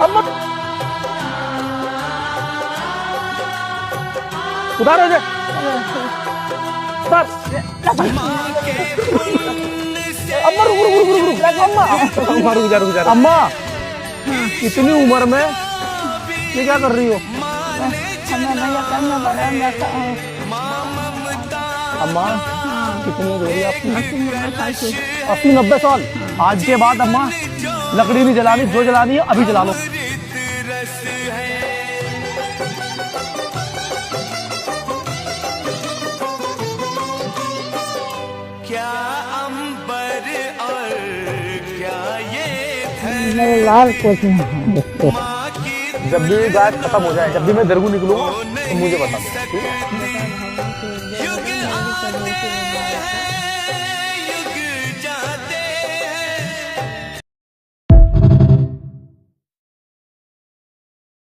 अम्मा उधार हो जाए उधार। अम्मा रुक रुक रुक रुक रुक अम्मा अम्मा रुक जा रुक जा। अम्मा इतनी उम्र में ये क्या कर रही हो? अम्मा कितनी हो रही है आपकी? 80-90 साल। आज के बाद अम्मा लकड़ी नहीं जलानी, जो जलानी है अभी जला लो। क्या अंबर और क्या ये मेरे लाल कुछ जब भी गैस खत्म हो जाए, जब भी मैं दरगू निकलूंगा तो मुझे बता दो, ठीक है?